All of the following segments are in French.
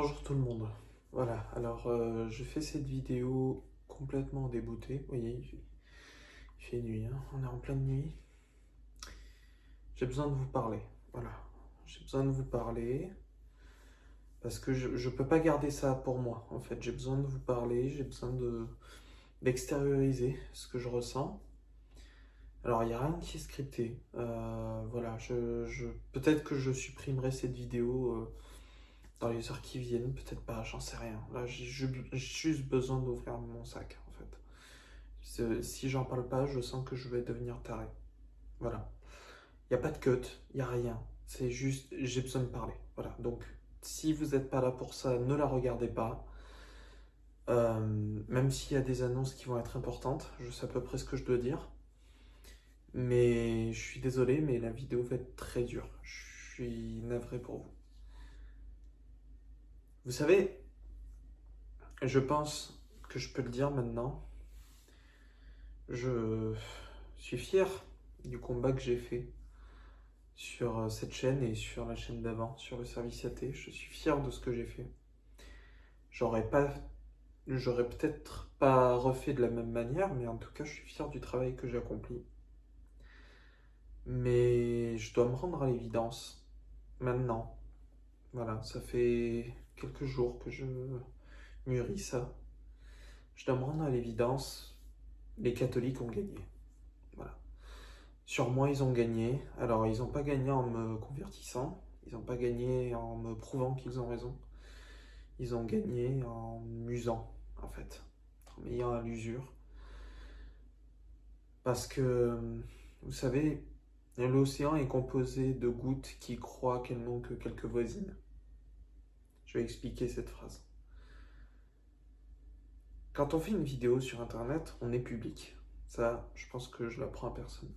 Bonjour tout le monde. Voilà, alors je fais cette vidéo complètement déboutée. Vous voyez, il fait nuit, hein. On est en pleine nuit. J'ai besoin de vous parler. Voilà, j'ai besoin de vous parler parce que je peux pas garder ça pour moi. En fait, j'ai besoin de vous parler, j'ai besoin d'extérioriser ce que je ressens. Alors, il n'y a rien qui est scripté. Voilà, peut-être que je supprimerai cette vidéo dans les heures qui viennent, peut-être pas, j'en sais rien. Là, j'ai juste besoin d'ouvrir mon sac, en fait. Si j'en parle pas, je sens que je vais devenir taré. Voilà. Il n'y a pas de cut, il n'y a rien. C'est juste, j'ai besoin de parler. Voilà. Donc, si vous n'êtes pas là pour ça, ne la regardez pas. Même s'il y a des annonces qui vont être importantes, je sais à peu près ce que je dois dire. Mais je suis désolé, mais la vidéo va être très dure. Je suis navré pour vous. Vous savez, je pense que je peux le dire maintenant. Je suis fier du combat que j'ai fait sur cette chaîne et sur la chaîne d'avant, sur le service AT. Je suis fier de ce que j'ai fait. J'aurais pas, J'aurais peut-être pas refait de la même manière, mais en tout cas, je suis fier du travail que j'ai accompli. Mais je dois me rendre à l'évidence maintenant. Voilà, ça fait quelques jours que je mûris ça. Je dois me rendre à l'évidence, les catholiques ont gagné. Voilà. Sur moi, ils ont gagné. Alors, ils n'ont pas gagné en me convertissant. Ils n'ont pas gagné en me prouvant qu'ils ont raison. Ils ont gagné en m'usant, en fait. En m'ayant à l'usure. Parce que, vous savez, l'océan est composé de gouttes qui croient qu'elles n'ont que quelques voisines. Je vais expliquer cette phrase. Quand on fait une vidéo sur Internet, on est public. Ça, je pense que je l'apprends à personne.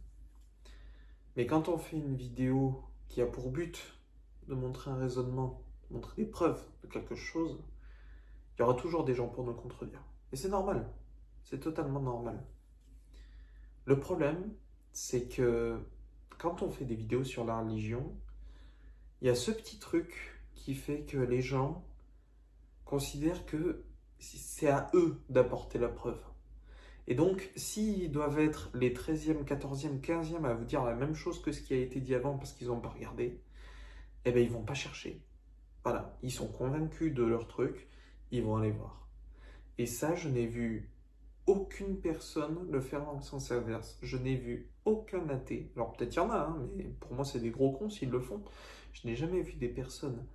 Mais quand on fait une vidéo qui a pour but de montrer un raisonnement, de montrer des preuves de quelque chose, il y aura toujours des gens pour nous contredire. Et c'est normal. C'est totalement normal. Le problème, c'est que quand on fait des vidéos sur la religion, il y a ce petit truc qui fait que les gens considèrent que c'est à eux d'apporter la preuve. Et donc, s'ils doivent être les 13e, 14e, 15e à vous dire la même chose que ce qui a été dit avant parce qu'ils n'ont pas regardé, eh bien, ils vont pas chercher. Voilà, ils sont convaincus de leur truc, ils vont aller voir. Et ça, je n'ai vu aucune personne le faire dans le sens inverse. Je n'ai vu aucun athée. Alors peut-être il y en a, hein, mais pour moi c'est des gros cons s'ils le font. Je n'ai jamais vu des personnes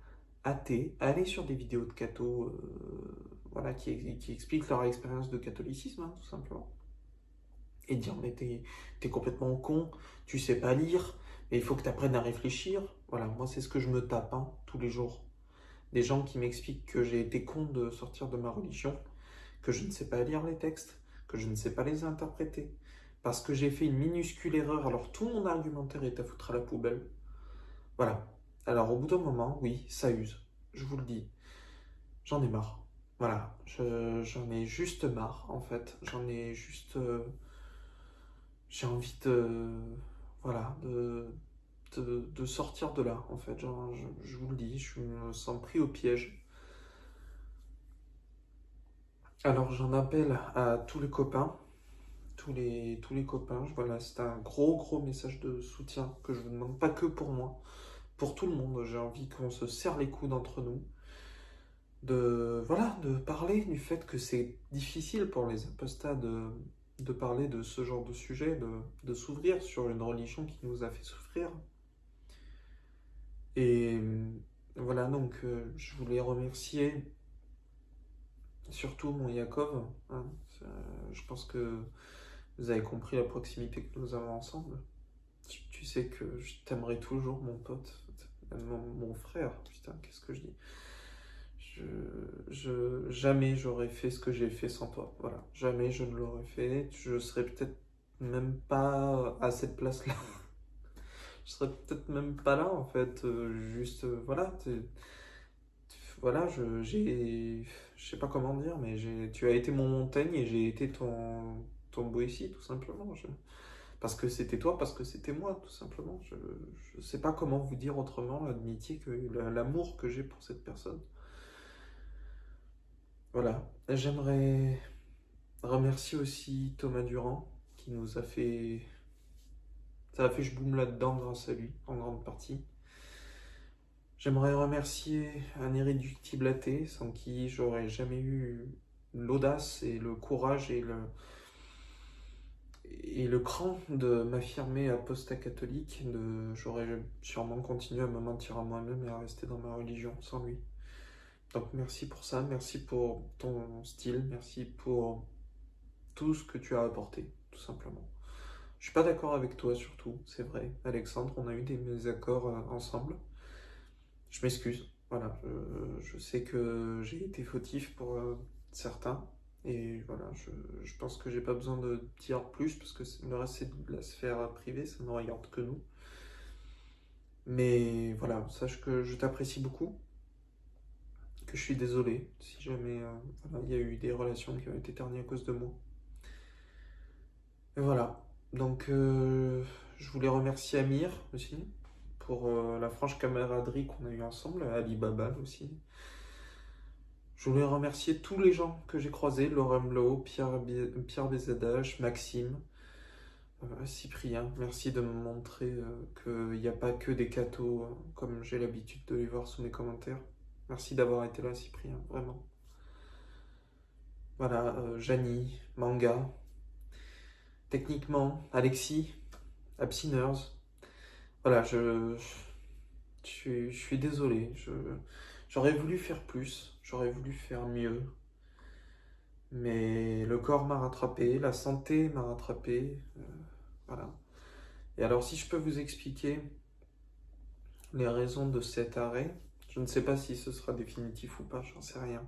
athées aller sur des vidéos de cathos voilà, qui expliquent leur expérience de catholicisme, hein, tout simplement. Et dire mais t'es complètement con, tu sais pas lire, et il faut que tu apprennes à réfléchir. Voilà, moi c'est ce que je me tape hein, tous les jours. Des gens qui m'expliquent que j'ai été con de sortir de ma religion, que je ne sais pas lire les textes, que je ne sais pas les interpréter, parce que j'ai fait une minuscule erreur, alors tout mon argumentaire est à foutre à la poubelle. Voilà. Alors au bout d'un moment, oui, ça use. Je vous le dis. J'en ai marre. Voilà. J'en ai juste marre, en fait. J'en ai juste... j'ai envie de... Voilà, de sortir de là, en fait. Genre, je vous le dis, je me sens pris au piège. Alors j'en appelle à tous les copains, tous les copains. Voilà, c'est un gros message de soutien que je vous demande, pas que pour moi, pour tout le monde. J'ai envie qu'on se serre les coudes entre nous, voilà, de parler du fait que c'est difficile pour les apostats de parler de ce genre de sujet, de s'ouvrir sur une religion qui nous a fait souffrir. Et voilà, donc je voulais remercier surtout mon Yakov, hein. Je pense que vous avez compris la proximité que nous avons ensemble. Tu sais que je t'aimerai toujours, mon pote, mon frère. Putain, qu'est-ce que je dis? Jamais j'aurais fait ce que j'ai fait sans toi. Voilà, jamais je ne l'aurais fait. Je serais peut-être même pas à cette place-là. Je serais peut-être même pas là en fait. Juste, voilà, voilà, je sais pas comment dire, mais tu as été mon montagne et j'ai été ton Boétie, tout simplement. Parce que c'était toi, parce que c'était moi, tout simplement. Je sais pas comment vous dire autrement l'amitié, l'amour que j'ai pour cette personne. Voilà. J'aimerais remercier aussi Thomas Durand, qui nous a fait... Ça a fait je boum là-dedans grâce à lui, en grande partie. J'aimerais remercier un irréductible athée, sans qui j'aurais jamais eu l'audace et le courage et le cran de m'affirmer apostat-catholique. J'aurais sûrement continué à me mentir à moi-même et à rester dans ma religion sans lui. Donc merci pour ça, merci pour ton style, merci pour tout ce que tu as apporté, tout simplement. Je suis pas d'accord avec toi surtout, c'est vrai, Alexandre, on a eu des désaccords ensemble. Je m'excuse, voilà, je sais que j'ai été fautif pour certains, et voilà, je pense que j'ai pas besoin de dire plus, parce que le reste c'est de la sphère privée, ça ne regarde que nous. Mais voilà, sache que je t'apprécie beaucoup, que je suis désolé si jamais voilà, il y a eu des relations qui ont été ternies à cause de moi. Et voilà, donc je voulais remercier Amir aussi, pour la franche camaraderie qu'on a eue ensemble, Ali Babal aussi. Je voulais remercier tous les gens que j'ai croisés, Laurent Mlo, Pierre Bézadache, Maxime, Cyprien. Merci de me montrer qu'il n'y a pas que des cathos, comme j'ai l'habitude de les voir sous mes commentaires. Merci d'avoir été là, Cyprien, vraiment. Voilà, Janie, Manga, Techniquement, Alexis, Absineurs. Voilà, je suis désolé. J'aurais voulu faire plus, j'aurais voulu faire mieux. Mais le corps m'a rattrapé, la santé m'a rattrapé. Voilà. Et alors, si je peux vous expliquer les raisons de cet arrêt, je ne sais pas si ce sera définitif ou pas, j'en sais rien.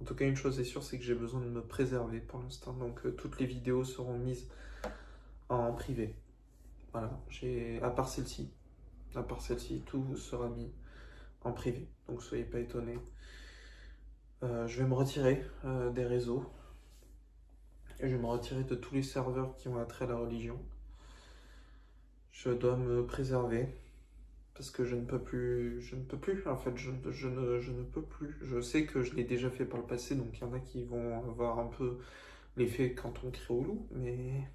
En tout cas, une chose est sûre, c'est que j'ai besoin de me préserver pour l'instant. Donc, toutes les vidéos seront mises en privé. Voilà. À part celle-ci, tout sera mis en privé. Donc, soyez pas étonnés. Je vais me retirer des réseaux. Et je vais me retirer de tous les serveurs qui ont attrait à la religion. Je dois me préserver. Parce que je ne peux plus, en fait, je ne peux plus. Je sais que je l'ai déjà fait par le passé, donc il y en a qui vont avoir un peu l'effet quand on crie au loup, mais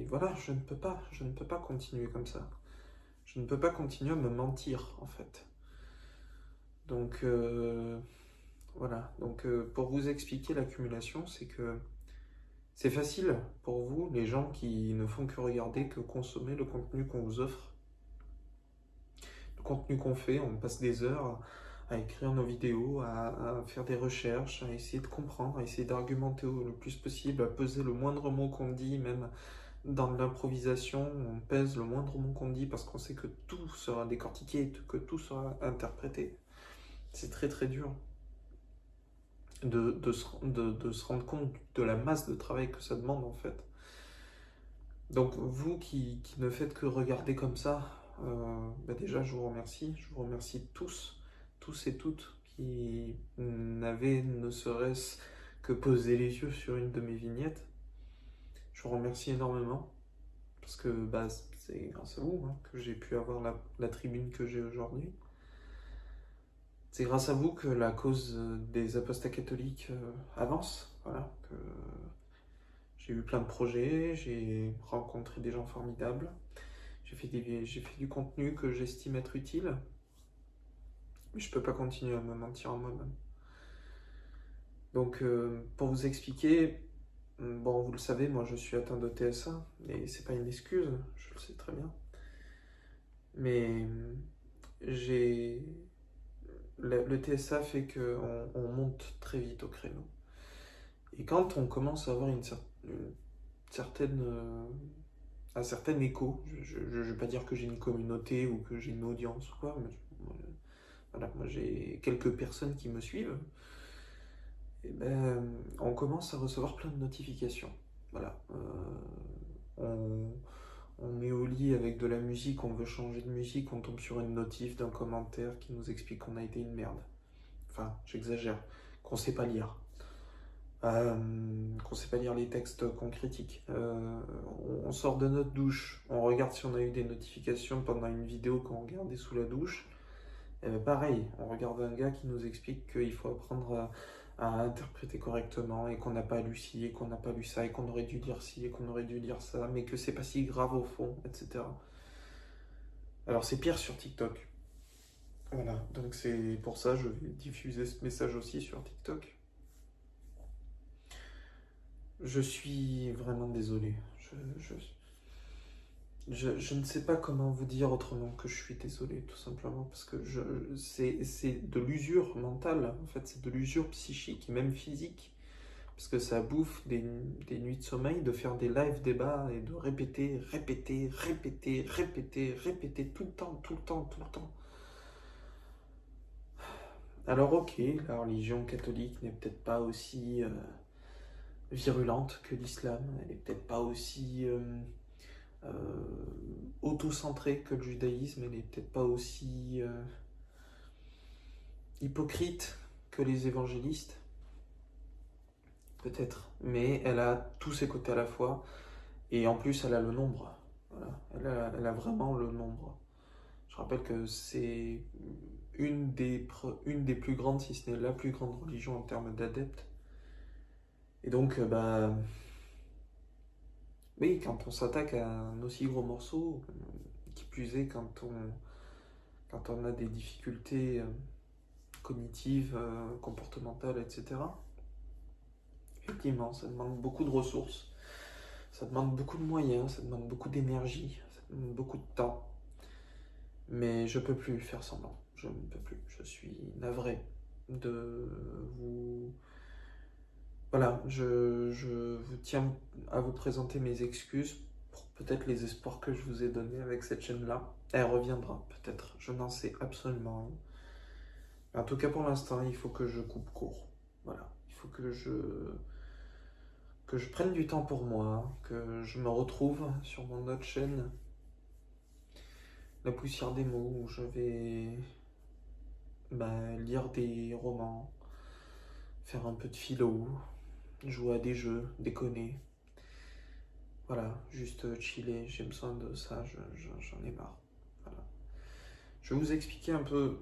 voilà, je ne peux pas continuer comme ça. Je ne peux pas continuer à me mentir, en fait. Donc, voilà. Donc, pour vous expliquer l'accumulation, c'est que c'est facile pour vous, les gens qui ne font que regarder, que consommer le contenu qu'on vous offre. Le contenu qu'on fait, on passe des heures à écrire nos vidéos, à faire des recherches, à essayer de comprendre, à essayer d'argumenter le plus possible, à peser le moindre mot qu'on dit, même dans l'improvisation, on pèse le moindre mot qu'on dit parce qu'on sait que tout sera décortiqué, que tout sera interprété. C'est très très dur de se rendre compte de la masse de travail que ça demande en fait. Donc vous qui ne faites que regarder comme ça, déjà je vous remercie tous et toutes qui n'avaient ne serait-ce que posé les yeux sur une de mes vignettes. Je vous remercie énormément parce que c'est grâce à vous que j'ai pu avoir la tribune que j'ai aujourd'hui. C'est grâce à vous que la cause des apostats catholiques avance. Voilà, que j'ai eu plein de projets, j'ai rencontré des gens formidables. J'ai fait du contenu que j'estime être utile, mais je peux pas continuer à me mentir en moi-même. Donc, pour vous expliquer, bon, vous le savez, moi je suis atteint de TSA, et c'est pas une excuse, je le sais très bien. Mais le TSA fait qu'on monte très vite au créneau. Et quand on commence à avoir un certain écho, je ne vais pas dire que j'ai une communauté ou que j'ai une audience ou quoi, mais voilà, moi j'ai quelques personnes qui me suivent, et on commence à recevoir plein de notifications. Voilà, on met au lit avec de la musique, on veut changer de musique, on tombe sur une notif d'un commentaire qui nous explique qu'on a été une merde. Enfin, j'exagère, qu'on sait pas lire. Qu'on sait pas lire les textes qu'on critique. On sort de notre douche, on regarde si on a eu des notifications pendant une vidéo qu'on regardait sous la douche, Et ben pareil, on regarde un gars qui nous explique qu'il faut apprendre à interpréter correctement et qu'on n'a pas lu ci et qu'on n'a pas lu ça et qu'on aurait dû lire ci et qu'on aurait dû lire ça, mais que c'est pas si grave au fond, etc. Alors c'est pire sur TikTok. Voilà, donc c'est pour ça que je vais diffuser ce message aussi sur TikTok. Je suis vraiment désolé. Je ne sais pas comment vous dire autrement que je suis désolé, tout simplement, parce que c'est de l'usure mentale, en fait, c'est de l'usure psychique et même physique, parce que ça bouffe des nuits de sommeil de faire des live débats et de répéter, répéter, répéter, répéter, répéter tout le temps, tout le temps, tout le temps. Alors ok, la religion catholique n'est peut-être pas aussi virulente que l'islam, elle n'est peut-être pas aussi euh, auto-centrée que le judaïsme, elle n'est peut-être pas aussi hypocrite que les évangélistes, peut-être, mais elle a tous ses côtés à la fois, et en plus elle a le nombre, voilà. Elle a vraiment le nombre. Je rappelle que c'est une des plus grandes, si ce n'est la plus grande religion en termes d'adeptes, et donc oui, quand on s'attaque à un aussi gros morceau, qui plus est quand on a des difficultés cognitives, comportementales, etc., effectivement, ça demande beaucoup de ressources, ça demande beaucoup de moyens, ça demande beaucoup d'énergie, ça demande beaucoup de temps. Mais je peux plus faire semblant, je ne peux plus. Je suis navré de vous... Voilà, je vous tiens à vous présenter mes excuses pour peut-être les espoirs que je vous ai donnés avec cette chaîne-là. Elle reviendra peut-être, je n'en sais absolument rien. En tout cas, pour l'instant, il faut que je coupe court. Voilà, il faut que je prenne du temps pour moi, que je me retrouve sur mon autre chaîne, La Poussière des mots, où je vais lire des romans, faire un peu de philo, jouer à des jeux, déconner. Voilà, juste chiller, j'ai besoin de ça, j'en ai marre. Voilà. Je vais vous expliquer un peu,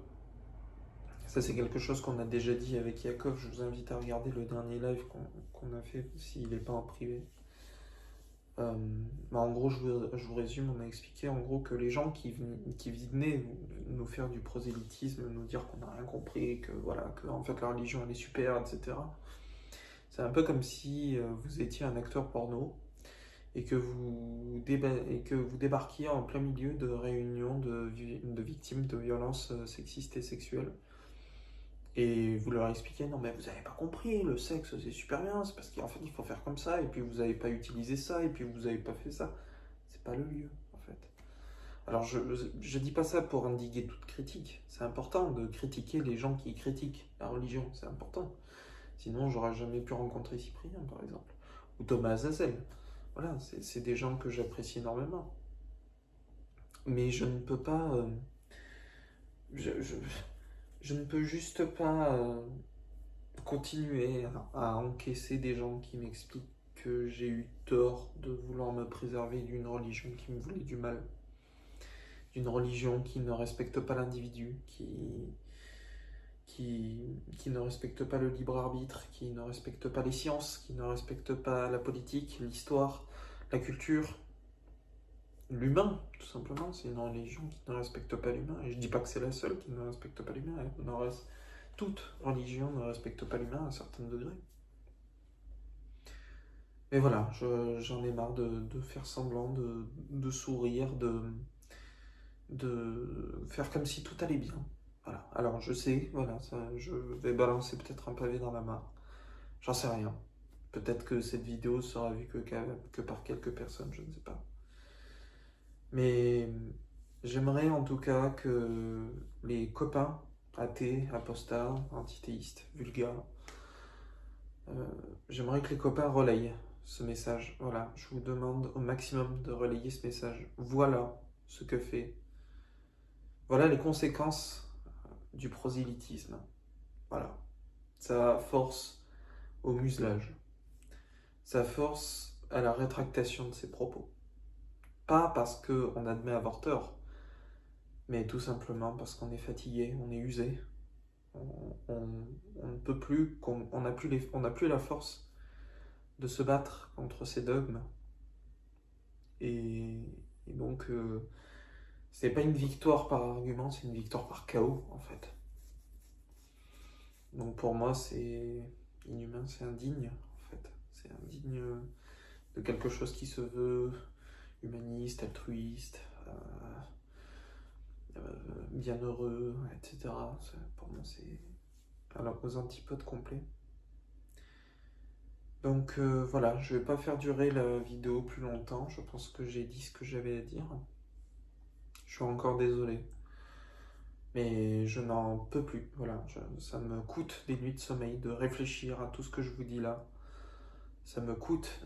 ça c'est quelque chose qu'on a déjà dit avec Yakov, je vous invite à regarder le dernier live qu'on a fait, s'il n'est pas en privé. En gros, je vous résume, on a expliqué en gros que les gens qui venaient nous faire du prosélytisme, nous dire qu'on n'a rien compris, que voilà, que en fait la religion elle est super, etc. C'est un peu comme si vous étiez un acteur porno et que vous débarquiez en plein milieu de réunions de victimes de violences sexistes et sexuelles. Et vous leur expliquez, non mais vous n'avez pas compris, le sexe c'est super bien, c'est parce qu'en fait il faut faire comme ça, et puis vous n'avez pas utilisé ça, et puis vous n'avez pas fait ça. C'est pas le lieu, en fait. Alors je dis pas ça pour indiguer toute critique, c'est important de critiquer les gens qui critiquent la religion, c'est important. Sinon j'aurais jamais pu rencontrer Cyprien par exemple, ou Thomas Azazel. Voilà, c'est des gens que j'apprécie énormément. Mais je ne peux pas... je ne peux juste pas continuer à encaisser des gens qui m'expliquent que j'ai eu tort de vouloir me préserver d'une religion qui me voulait du mal, d'une religion qui ne respecte pas l'individu, qui ne respecte pas le libre arbitre, qui ne respecte pas les sciences, qui ne respecte pas la politique, l'histoire, la culture, l'humain, tout simplement. C'est une religion qui ne respecte pas l'humain. Et je dis pas que c'est la seule qui ne respecte pas l'humain. Toute religion ne respecte pas l'humain à un certain degré. Mais voilà, j'en ai marre de faire semblant, de sourire, de faire comme si tout allait bien. Voilà. Alors je sais, voilà, ça, je vais balancer peut-être un pavé dans la mare. J'en sais rien. Peut-être que cette vidéo sera vue que par quelques personnes, je ne sais pas. Mais j'aimerais en tout cas que les copains athées, apostats, antithéistes, vulgaires, j'aimerais que les copains relayent ce message. Voilà, je vous demande au maximum de relayer ce message. Voilà ce que fait. Voilà les conséquences du prosélytisme. Voilà. Ça force au muselage. Ça force à la rétractation de ses propos. Pas parce qu'on admet avoir tort, mais tout simplement parce qu'on est fatigué, on est usé, on ne peut plus, on n'a plus, on n'a plus la force de se battre contre ces dogmes. Et, et donc, c'est pas une victoire par argument, c'est une victoire par chaos, en fait. Donc pour moi, c'est inhumain, c'est indigne, en fait. C'est indigne de quelque chose qui se veut humaniste, altruiste, bienheureux, etc. Pour moi, c'est alors aux antipodes complets. Donc voilà, je vais pas faire durer la vidéo plus longtemps. Je pense que j'ai dit ce que j'avais à dire. Je suis encore désolé, mais je n'en peux plus. Voilà, ça me coûte des nuits de sommeil de réfléchir à tout ce que je vous dis là. Ça me coûte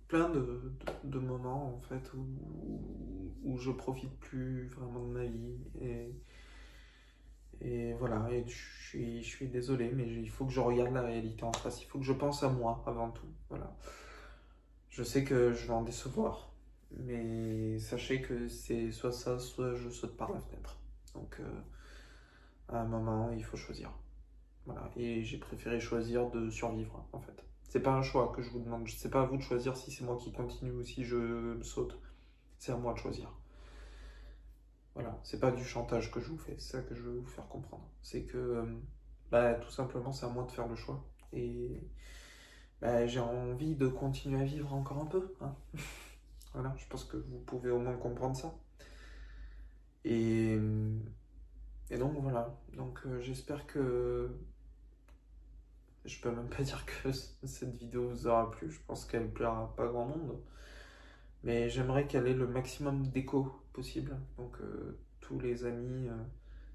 plein de moments en fait où je profite plus vraiment de ma vie et voilà, et je suis désolé, mais il faut que je regarde la réalité en face, il faut que je pense à moi avant tout. Voilà. Je sais que je vais en décevoir, mais sachez que c'est soit ça, soit je saute par la fenêtre. Donc à un moment, il faut choisir. Voilà. Et j'ai préféré choisir de survivre, en fait. C'est pas un choix que je vous demande. C'est pas à vous de choisir si c'est moi qui continue ou si je saute. C'est à moi de choisir. Voilà. C'est pas du chantage que je vous fais. C'est ça que je veux vous faire comprendre. C'est que, bah, tout simplement, c'est à moi de faire le choix. Et bah, j'ai envie de continuer à vivre encore un peu. Hein. Voilà. Je pense que vous pouvez au moins comprendre ça. Et, et donc, voilà. Donc, j'espère que je peux même pas dire que cette vidéo vous aura plu, je pense qu'elle plaira à pas grand monde. Mais j'aimerais qu'elle ait le maximum d'écho possible. Donc tous les amis,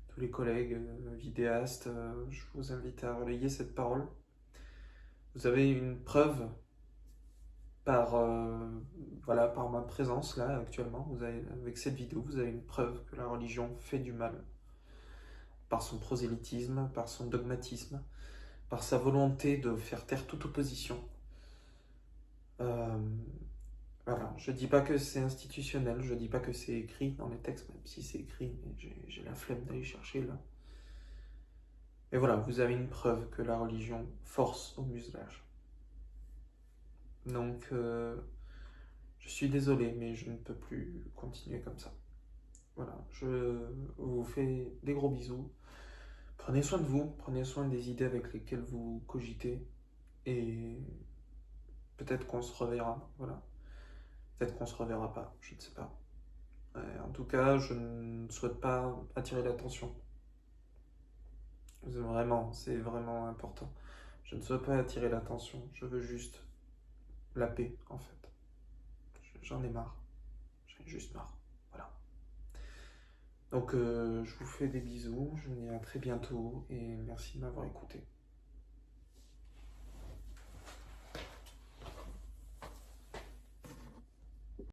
tous les collègues vidéastes, je vous invite à relayer cette parole. Vous avez une preuve par, voilà, par ma présence là actuellement. Vous avez, avec cette vidéo, vous avez une preuve que la religion fait du mal. Par son prosélytisme, par son dogmatisme, par sa volonté de faire taire toute opposition. Euh, Voilà, je dis pas que c'est institutionnel, je dis pas que c'est écrit dans les textes, même si c'est écrit, mais j'ai la flemme d'aller chercher là. Mais voilà, vous avez une preuve que la religion force au muselage. Donc, je suis désolé, mais je ne peux plus continuer comme ça. Voilà, je vous fais des gros bisous. Prenez soin de vous, prenez soin des idées avec lesquelles vous cogitez, et peut-être qu'on se reverra, voilà. Peut-être qu'on se reverra pas, je ne sais pas. En tout cas, je ne souhaite pas attirer l'attention. Vraiment, c'est vraiment important. Je ne souhaite pas attirer l'attention, je veux juste la paix, en fait. J'en ai marre. J'en ai juste marre. Voilà. Donc, je vous fais des bisous, je vous dis à très bientôt et merci de m'avoir écouté.